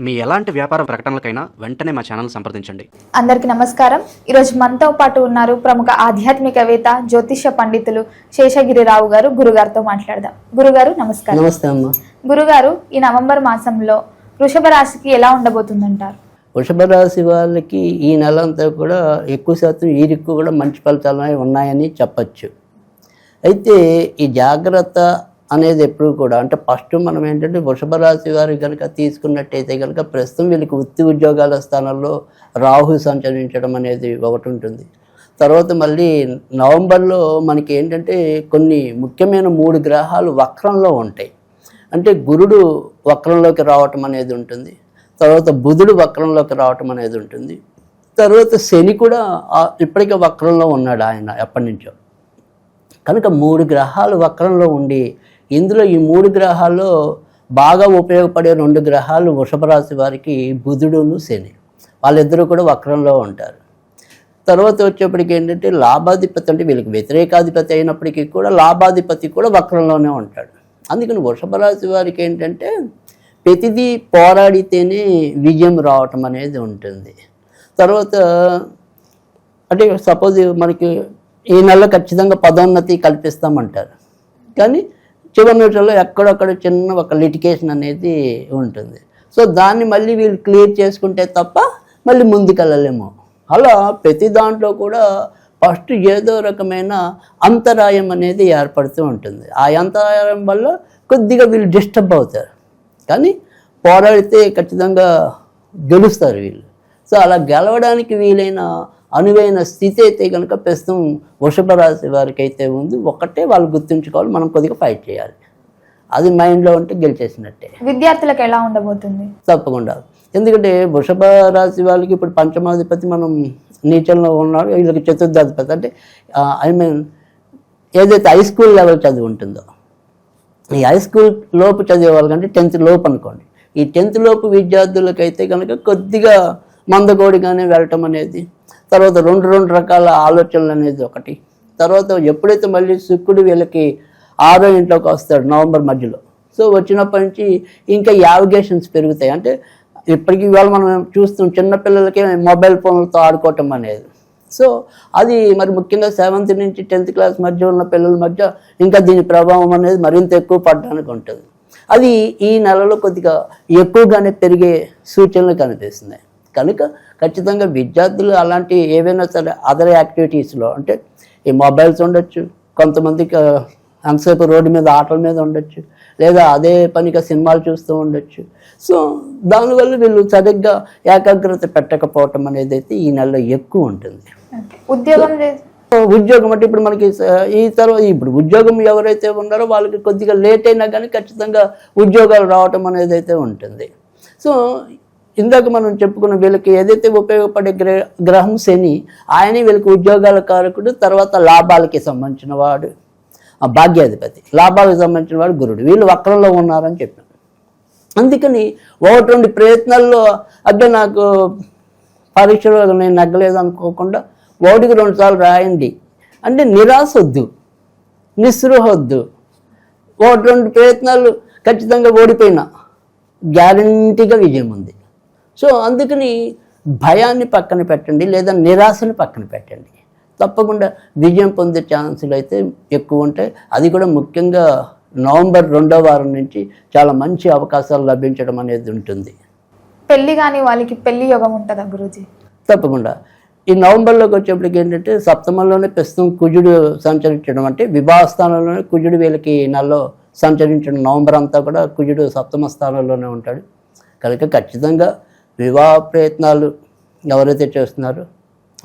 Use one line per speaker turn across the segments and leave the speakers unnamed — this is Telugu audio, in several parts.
మీ ఎలాంటి వ్యాపార ప్రకటనలకైనా వెంటనే మా ఛానల్ సంప్రదించండి.
అందరికీ నమస్కారం. ఈరోజు మనతో పాటు ఉన్నారు ప్రముఖ ఆధ్యాత్మికవేత్త జ్యోతిష పండితులు శేషగిరిరావు గారు. గురుగారితో మాట్లాడదాం. గురుగారు నమస్కారం.
నమస్తే అమ్మ.
గురుగారు, ఈ నవంబర్ మాసంలో వృషభ రాశికి ఎలా ఉండబోతుందంటారు?
వృషభ రాశి వాళ్ళకి ఈ నెల అంతా కూడా ఎక్కువ శాతం ఈరిక్కు కూడా మంచి ఫలితాలు ఉన్నాయని చెప్పచ్చు. అయితే ఈ జాగ్రత్త అనేది ఎప్పుడు కూడా అంటే ఫస్ట్ మనం ఏంటంటే వృషభ రాశి వారు కనుక తీసుకున్నట్టయితే కనుక ప్రస్తుతం వీళ్ళకి వృత్తి ఉద్యోగాల స్థానంలో రాహు సంచరించడం అనేది ఒకటి ఉంటుంది. తర్వాత మళ్ళీ నవంబర్లో మనకి ఏంటంటే కొన్ని ముఖ్యమైన 3 గ్రహాలు వక్రంలో ఉంటాయి. అంటే గురుడు వక్రంలోకి రావటం అనేది ఉంటుంది, తర్వాత బుధుడు వక్రంలోకి రావటం అనేది ఉంటుంది, తర్వాత శని కూడా ఇప్పటికే వక్రంలో ఉన్నాడు ఆయన ఎప్పటి నుంచో. కనుక 3 గ్రహాలు వక్రంలో ఉండి ఇందులో ఈ 3 గ్రహాల్లో బాగా ఉపయోగపడే 2 గ్రహాలు వృషభ రాశి వారికి బుధుడును శని, వాళ్ళిద్దరూ కూడా వక్రంలో ఉంటారు. తర్వాత వచ్చేప్పటికి ఏంటంటే లాభాధిపతి, అంటే వీళ్ళకి వ్యతిరేకాధిపతి అయినప్పటికీ కూడా లాభాధిపతి కూడా వక్రంలోనే ఉంటాడు. అందుకని వృషభ రాశి వారికి ఏంటంటే ప్రతిదీ పోరాడితేనే విజయం రావటం అనేది ఉంటుంది. తర్వాత అంటే సపోజ్ మనకి ఈ నెల ఖచ్చితంగా పదోన్నతి కల్పిస్తామంటారు, కానీ చివరి నిమిషంలో ఎక్కడొక్కడ చిన్న ఒక లిటికేషన్ అనేది ఉంటుంది. సో దాన్ని మళ్ళీ వీళ్ళు క్లియర్ చేసుకుంటే తప్ప మళ్ళీ ముందుకెళ్ళలేము. అలా ప్రతి దాంట్లో కూడా ఫస్ట్ ఏదో రకమైన అంతరాయం అనేది ఏర్పడుతూ ఉంటుంది. ఆ అంతరాయం వల్ల కొద్దిగా వీళ్ళు డిస్టర్బ్ అవుతారు, కానీ పోరాడితే ఖచ్చితంగా గెలుస్తారు వీళ్ళు. సో అలా గెలవడానికి వీలైన అనువైన స్థితి అయితే కనుక ప్రస్తుతం వృషభ రాశి వారికి అయితే ఉంది. ఒకటే వాళ్ళు గుర్తుంచుకోవాలి, మనం కొద్దిగా ఫైట్ చేయాలి. అది మైండ్లో ఉంటే గెలిచేసినట్టే.
విద్యార్థులకు ఎలా ఉండబోతుంది?
తప్పకుండా. ఎందుకంటే వృషభ రాశి వాళ్ళకి ఇప్పుడు పంచమాధిపతి మనం నీచంలో ఉన్నాడు, వీళ్ళకి చతుర్థాధిపతి. అంటే ఏదైతే హై స్కూల్ లెవెల్ చదువు ఉంటుందో, ఈ హై స్కూల్ లోపు చదివే వాళ్ళకంటే 10th లోపు అనుకోండి, ఈ 10th లోపు విద్యార్థులకైతే కనుక కొద్దిగా మందగోడిగానే వెళ్ళటం అనేది, తర్వాత రెండు రకాల ఆలోచనలు అనేది ఒకటి. తర్వాత ఎప్పుడైతే మళ్ళీ శుక్రుడు వీళ్ళకి 6వ ఇంట్లోకి వస్తాడు నవంబర్ మధ్యలో, సో వచ్చినప్పటి నుంచి ఇంకా యావిగేషన్స్ పెరుగుతాయి. అంటే ఇప్పటికీ ఇవాళ మనం చూస్తాం చిన్నపిల్లలకే మొబైల్ ఫోన్లతో ఆడుకోవటం అనేది. సో అది మరి ముఖ్యంగా 7th నుంచి 10th క్లాస్ మధ్య ఉన్న పిల్లల మధ్య ఇంకా దీని ప్రభావం అనేది మరింత ఎక్కువ పడడానికి ఉంటుంది. అది ఈ నెలలో కొద్దిగా ఎక్కువగానే పెరిగే సూచనలు కనిపిస్తున్నాయి. కనుక ఖచ్చితంగా విద్యార్థులు అలాంటి ఏవైనా సరే అదర్ యాక్టివిటీస్లో, అంటే ఈ మొబైల్స్ ఉండొచ్చు, కొంతమందికి అంతసేపు రోడ్డు మీద ఆటల మీద ఉండొచ్చు, లేదా అదే పనిగా సినిమాలు చూస్తూ ఉండొచ్చు. సో దానివల్ల వీళ్ళు సరిగ్గా ఏకాగ్రత పెట్టకపోవటం అనేది అయితే ఈ నెలలో ఎక్కువ ఉంటుంది. ఉద్యోగం అంటే ఇప్పుడు మనకి ఈ తర్వాత ఇప్పుడు ఉద్యోగం ఎవరైతే ఉన్నారో వాళ్ళకి కొద్దిగా లేట్ అయినా కానీ ఖచ్చితంగా ఉద్యోగాలు రావటం అనేది అయితే ఉంటుంది. సో ఇందాక మనం చెప్పుకున్న వీళ్ళకి ఏదైతే ఉపయోగపడే గ్రహం శని, ఆయనే వీళ్ళకి ఉద్యోగాల కారకుడు, తర్వాత లాభాలకి సంబంధించిన వాడు భాగ్యాధిపతి, లాభాలకు సంబంధించిన వాడు గురుడు. వీళ్ళు వక్రంలో ఉన్నారని చెప్పాను. అందుకని 1-2 ప్రయత్నాల్లో అంటే నాకు పరీక్షలో నేను నగ్గలేదు అనుకోకుండా 1కి 2 సార్లు రాయండి అంటే నిరాశ వద్దు, నిస్పృహ వద్దు. 1-2 ప్రయత్నాలు ఖచ్చితంగా ఓడిపోయినా గ్యారంటీగా విజయం ఉంది. సో అందుకని భయాన్ని పక్కన పెట్టండి, లేదా నిరాశని పక్కన పెట్టండి. తప్పకుండా విజయం పొందే ఛాన్సులు అయితే ఎక్కువ ఉంటాయి. అది కూడా ముఖ్యంగా నవంబర్ 2వ వారం నుంచి చాలా మంచి అవకాశాలు లభించడం అనేది ఉంటుంది.
పెళ్లి కానీ వాళ్ళకి పెళ్లి యోగం ఉంటుందా గురూజీ?
తప్పకుండా. ఈ నవంబర్లోకి వచ్చేప్పటికి ఏంటంటే సప్తమంలోనే ప్రస్తుతం కుజుడు సంచరించడం, అంటే వివాహ స్థానంలోనే కుజుడు వీళ్ళకి నెలలో సంచరించడం. నవంబర్ అంతా కూడా కుజుడు సప్తమ స్థానంలోనే ఉంటాడు. కనుక ఖచ్చితంగా వివాహ ప్రయత్నాలు ఎవరైతే చేస్తున్నారో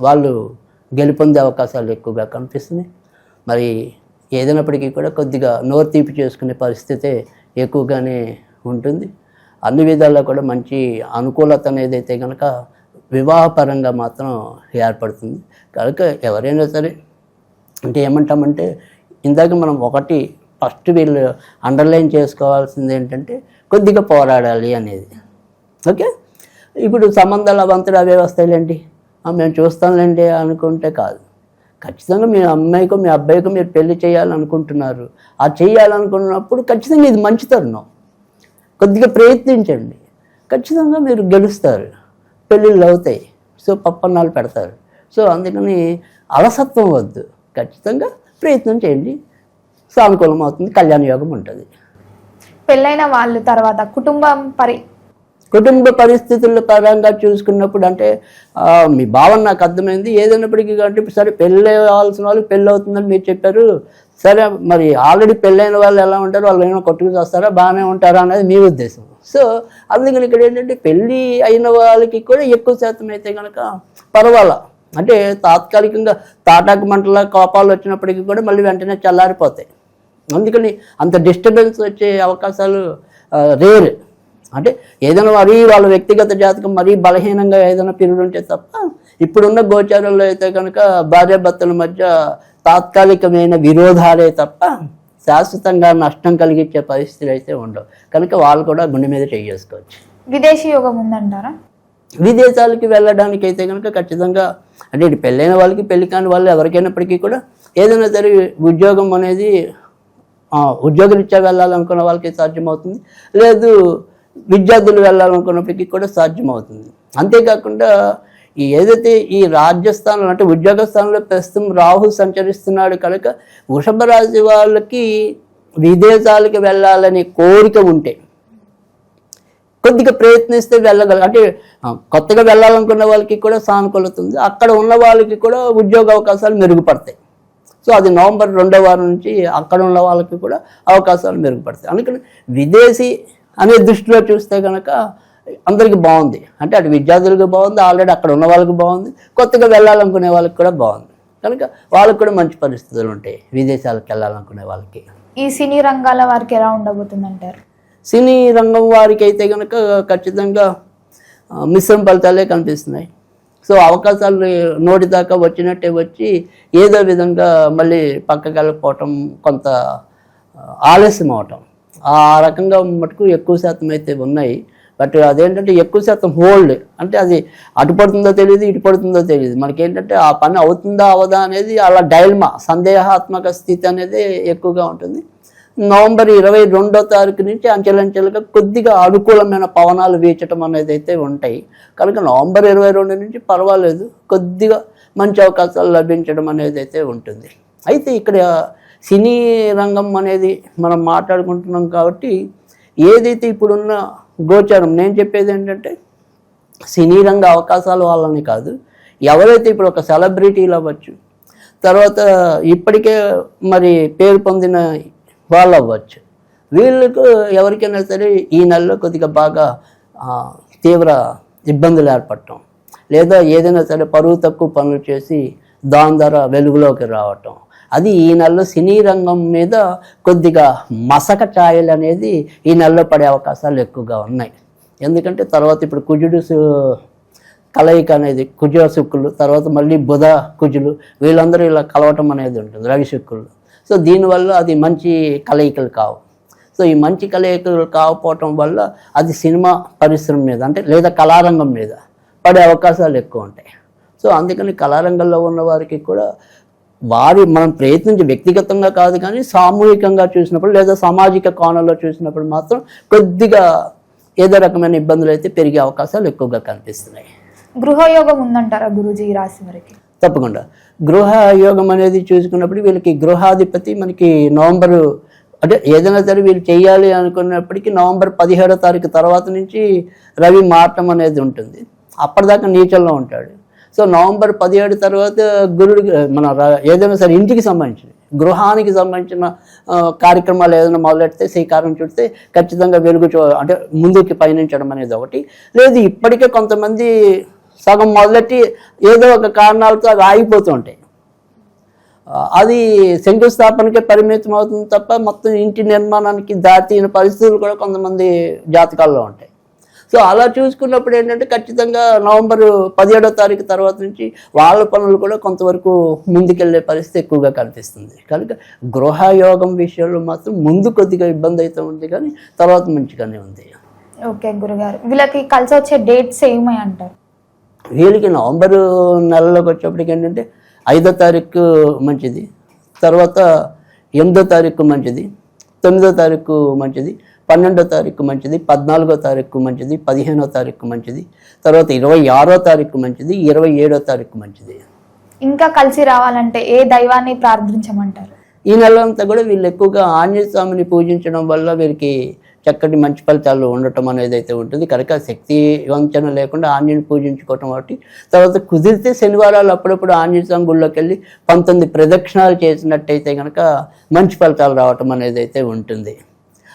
వాళ్ళు గెలుపొందే అవకాశాలు ఎక్కువగా కనిపిస్తున్నాయి. మరి ఏదైనప్పటికీ కూడా కొద్దిగా నోరు తీపి చేసుకునే పరిస్థితే ఎక్కువగానే ఉంటుంది. అన్ని విధాల్లో కూడా మంచి అనుకూలత అనేది అయితే కనుక వివాహపరంగా మాత్రం ఏర్పడుతుంది. కనుక ఎవరైనా సరే అంటే ఏమంటామంటే ఇందాక మనం ఒకటి ఫస్ట్ వీళ్ళు అండర్లైన్ చేసుకోవాల్సింది ఏంటంటే కొద్దిగా పోరాడాలి అనేది. ఓకే, ఇప్పుడు సంబంధాలు అవంతలు అవే వస్తాయిలేండి, మేము చూస్తాంలేండి అనుకుంటే కాదు. ఖచ్చితంగా మీ అమ్మాయికో మీ అబ్బాయికో మీరు పెళ్లి చేయాలనుకుంటున్నారు. ఆ చేయాలనుకున్నప్పుడు ఖచ్చితంగా ఇది మంచి తరుణం, కొద్దిగా ప్రయత్నించండి. ఖచ్చితంగా మీరు గెలుస్తారు, పెళ్ళిళ్ళు అవుతాయి, సో పప్పన్నాలు పెడతారు. సో అందుకని అలసత్వం వద్దు, ఖచ్చితంగా ప్రయత్నం చేయండి, సానుకూలం అవుతుంది, కళ్యాణ యోగం ఉంటుంది.
పెళ్ళైన వాళ్ళు తర్వాత
కుటుంబ పరిస్థితుల పరంగా చూసుకున్నప్పుడు అంటే మీ భావన నాకు అర్థమైంది. ఏదైనప్పటికీ అంటే సరే పెళ్ళి అవ్వాల్సిన వాళ్ళు పెళ్ళి అవుతుందని మీరు చెప్పారు, సరే మరి ఆల్రెడీ పెళ్ళైన వాళ్ళు ఎలా ఉంటారు, వాళ్ళు ఏమైనా కొట్టుకు వస్తారా, బాగానే ఉంటారా అనేది మీ ఉద్దేశం. సో అందుకని ఇక్కడ ఏంటంటే పెళ్ళి అయిన వాళ్ళకి కూడా ఎక్కువ శాతం అయితే కనుక పర్వాలా, అంటే తాత్కాలికంగా తాటాకు మంటల కోపాలు వచ్చినప్పటికీ కూడా మళ్ళీ వెంటనే చల్లారిపోతాయి. అందుకని అంత డిస్టర్బెన్స్ వచ్చే అవకాశాలు రేర్. అంటే ఏదైనా మరీ వాళ్ళ వ్యక్తిగత జాతకం మరీ బలహీనంగా ఏదైనా పీరియడ్ ఉంటే తప్ప, ఇప్పుడున్న గోచారంలో అయితే కనుక భార్యాభర్తల మధ్య తాత్కాలికమైన విరోధాలే తప్ప శాశ్వతంగా నష్టం కలిగించే పరిస్థితులు అయితే ఉండవు. కనుక వాళ్ళు కూడా గుండె మీద చేసుకోవచ్చు.
విదేశీ యోగం ఉందంటారా?
విదేశాలకి వెళ్ళడానికి అయితే కనుక ఖచ్చితంగా అంటే ఇటు పెళ్ళైన వాళ్ళకి పెళ్లి కాని వాళ్ళు ఎవరికైనప్పటికీ కూడా ఏదైనా సరే ఉద్యోగం అనేది ఉద్యోగరీత్యా వెళ్ళాలనుకున్న వాళ్ళకి సాధ్యమవుతుంది, లేదు విద్యార్థులు వెళ్ళాలనుకున్నప్పటికీ కూడా సాధ్యమవుతుంది. అంతేకాకుండా ఏదైతే ఈ రాజ్యస్థానంలో అంటే ఉద్యోగ స్థానంలో ప్రస్తుతం రాహు సంచరిస్తున్నాడు కనుక వృషభ రాశి వాళ్ళకి విదేశాలకు వెళ్ళాలనే కోరిక ఉంటే కొద్దిగా ప్రయత్నిస్తే వెళ్ళగలరు. అంటే కొత్తగా వెళ్ళాలనుకున్న వాళ్ళకి కూడా సానుకూలత ఉంది, అక్కడ ఉన్న వాళ్ళకి కూడా ఉద్యోగ అవకాశాలు మెరుగుపడతాయి. సో అది నవంబర్ 2వ వారం నుంచి అక్కడ ఉన్న వాళ్ళకి కూడా అవకాశాలు మెరుగుపడతాయి. అందుకని విదేశీ అనే దృష్టిలో చూస్తే కనుక అందరికీ బాగుంది. అంటే అటు విద్యార్థులకు బాగుంది, ఆల్రెడీ అక్కడ ఉన్న వాళ్ళకి బాగుంది, కొత్తగా వెళ్ళాలనుకునే వాళ్ళకి కూడా బాగుంది. కనుక వాళ్ళకి కూడా మంచి పరిస్థితులు ఉంటాయి విదేశాలకు వెళ్ళాలనుకునే వాళ్ళకి.
ఈ సినీ రంగాల వారికి ఎలా ఉండబోతుంది అంటారు?
సినీ రంగం వారికి అయితే కనుక ఖచ్చితంగా మిశ్రమ ఫలితాలే కనిపిస్తున్నాయి. సో అవకాశాలు నోటి దాకా వచ్చినట్టే వచ్చి ఏదో విధంగా మళ్ళీ పక్కకి వెళ్ళిపోవటం, కొంత ఆలస్యం అవటం, ఆ రకంగా మటుకు ఎక్కువ శాతం అయితే ఉన్నాయి. బట్ అదేంటంటే ఎక్కువ శాతం హోల్డ్, అంటే అది అటు పడుతుందో తెలియదు, ఇటు పడుతుందో తెలియదు. మనకేంటంటే ఆ పని అవుతుందా అవదా అనేది అలా డైల్మా, సందేహాత్మక స్థితి అనేది ఎక్కువగా ఉంటుంది. నవంబర్ 22వ తారీఖు నుంచి అంచెలంచెలుగా కొద్దిగా అనుకూలమైన పవనాలు వీచటం అనేది అయితే ఉంటాయి. కనుక నవంబర్ 22 నుంచి పర్వాలేదు, కొద్దిగా మంచి అవకాశాలు లభించడం అనేది అయితే ఉంటుంది. అయితే ఇక్కడ సినీ రంగం అనేది మనం మాట్లాడుకుంటున్నాం కాబట్టి ఏదైతే ఇప్పుడున్న గోచారం, నేను చెప్పేది ఏంటంటే సినీ రంగ అవకాశాలు వాళ్ళని కాదు, ఎవరైతే ఇప్పుడు ఒక సెలబ్రిటీలు అవ్వచ్చు, తర్వాత ఇప్పటికే మరి పేరు పొందిన వాళ్ళు అవ్వచ్చు, వీళ్ళకు ఎవరికైనా సరే ఈ నెలలో కొద్దిగా బాగా తీవ్ర ఇబ్బందులు ఏర్పడటం, లేదా ఏదైనా సరే పరువు తక్కువ పనులు చేసి దాని ద్వారా వెలుగులోకి రావటం, అది ఈ నెలలో సినీ రంగం మీద కొద్దిగా మసక ఛాయలు అనేది ఈ నెలలో పడే అవకాశాలు ఎక్కువగా ఉన్నాయి. ఎందుకంటే తర్వాత ఇప్పుడు కుజుడు కలయిక అనేది, కుజ శుక్రులు, తర్వాత మళ్ళీ బుధ కుజులు, వీళ్ళందరూ ఇలా కలవటం అనేది ఉంటుంది, రవి శుక్రులు. సో దీనివల్ల అది మంచి కలయికలు కావు. సో ఈ మంచి కలయికలు కాకపోవటం వల్ల అది సినిమా పరిశ్రమ మీద అంటే లేదా కళారంగం మీద పడే అవకాశాలు ఎక్కువ ఉంటాయి. సో అందుకని కళారంగంలో ఉన్న వారికి కూడా మనం ప్రయత్నించి వ్యక్తిగతంగా కాదు కానీ సామూహికంగా చూసినప్పుడు లేదా సామాజిక కోణంలో చూసినప్పుడు మాత్రం కొద్దిగా ఏదో రకమైన ఇబ్బందులు అయితే పెరిగే అవకాశాలు ఎక్కువగా కనిపిస్తున్నాయి.
గృహయోగం ఉందంటారా గురూజీ ఈ రాశి వారికి?
తప్పకుండా గృహ యోగం అనేది చూసుకున్నప్పుడు వీళ్ళకి గృహాధిపతి మనకి నవంబరు, అంటే ఏదైనా సరే వీళ్ళు చేయాలి అనుకున్నప్పటికీ నవంబర్ 17వ తారీఖు తర్వాత నుంచి రవి మారటం అనేది ఉంటుంది. అప్పటిదాకా నీచంలో ఉంటాడు. సో నవంబర్ 17 తర్వాత గురుడు మన ఏదైనా సరే ఇంటికి సంబంధించిన గృహానికి సంబంధించిన కార్యక్రమాలు ఏదైనా మొదలెడితే శ్రీకారం చుడితే ఖచ్చితంగా వెలుగు అంటే ముందుకి పయనించడం అనేది ఒకటి. లేదు ఇప్పటికే కొంతమంది సగం మొదలెట్టి ఏదో ఒక కారణాలతో అవి ఆగిపోతూ ఉంటాయి, అది శంకుస్థాపనకే పరిమితం అవుతుంది తప్ప మొత్తం ఇంటి నిర్మాణానికి దాటిన పరిస్థితులు కూడా కొంతమంది జాతకాల్లో ఉంటాయి. సో అలా చూసుకున్నప్పుడు ఏంటంటే ఖచ్చితంగా నవంబర్ 17వ తారీఖు తర్వాత నుంచి వాళ్ళ పనులు కూడా కొంతవరకు ముందుకెళ్లే పరిస్థితి ఎక్కువగా కనిపిస్తుంది. కనుక గృహయోగం విషయంలో మాత్రం ముందు కొద్దిగా ఇబ్బంది అయితే ఉంది, కానీ తర్వాత మంచిగానే ఉంది.
ఓకే గురుగారు, వీళ్ళకి కలిసి వచ్చే డేట్స్ ఏమై అంటారు?
వీళ్ళకి నవంబర్ నెలలోకి వచ్చేప్పటికి ఏంటంటే 5వ తారీఖు మంచిది, తర్వాత 8వ తారీఖు మంచిది, 9వ తారీఖు మంచిది, 12వ తారీఖు మంచిది, 14వ తారీఖు మంచిది, 15వ తారీఖు మంచిది, తర్వాత 26వ తారీఖు మంచిది, 27వ తారీఖు మంచిది.
ఇంకా కలిసి రావాలంటే ఏ దైవాన్ని ప్రార్థించమంటారు?
ఈ నెల అంతా కూడా వీళ్ళు ఎక్కువగా ఆంజనేయ స్వామిని పూజించడం వల్ల వీరికి చక్కటి మంచి ఫలితాలు ఉండటం అనేది అయితే ఉంటుంది కనుక శక్తి వంచన లేకుండా ఆంజనేయుని పూజించుకోవటం ఒకటి. తర్వాత కుదిరితే శనివారాలు అప్పుడప్పుడు ఆంజనేయ స్వామి గుళ్ళోకి వెళ్ళి 19 ప్రదక్షిణాలు చేసినట్టయితే కనుక మంచి ఫలితాలు రావటం అనేది అయితే ఉంటుంది.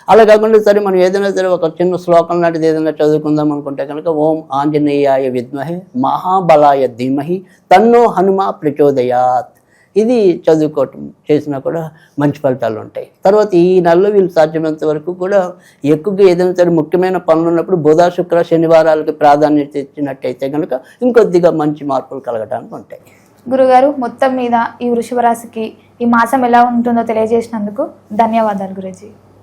అలా కాకుండా సరే మనం ఏదైనా సరే ఒక చిన్న శ్లోకం లాంటిది ఏదైనా చదువుకుందాం అనుకుంటే కనుక ఓం ఆంజనేయాయ విద్మహే మహాబలాయ ధీమహి తన్నో హనుమ ప్రచోదయాత్, ఇది చదువుకోవటం చేసినా కూడా మంచి ఫలితాలు ఉంటాయి. తర్వాత ఈ నెలలో వీళ్ళు సాధ్యమైనంత వరకు కూడా ఎక్కువగా ఏదైనా సరే ముఖ్యమైన పనులు ఉన్నప్పుడు బుధ శుక్ర శనివారాలకి ప్రాధాన్యత ఇచ్చినట్టయితే కనుక ఇంకొద్దిగా మంచి మార్పులు కలగడానికి ఉంటాయి.
గురుగారు, మొత్తం మీద ఈ వృషభ రాశికి ఈ మాసం ఎలా ఉంటుందో తెలియజేసినందుకు ధన్యవాదాలు గురూజీ.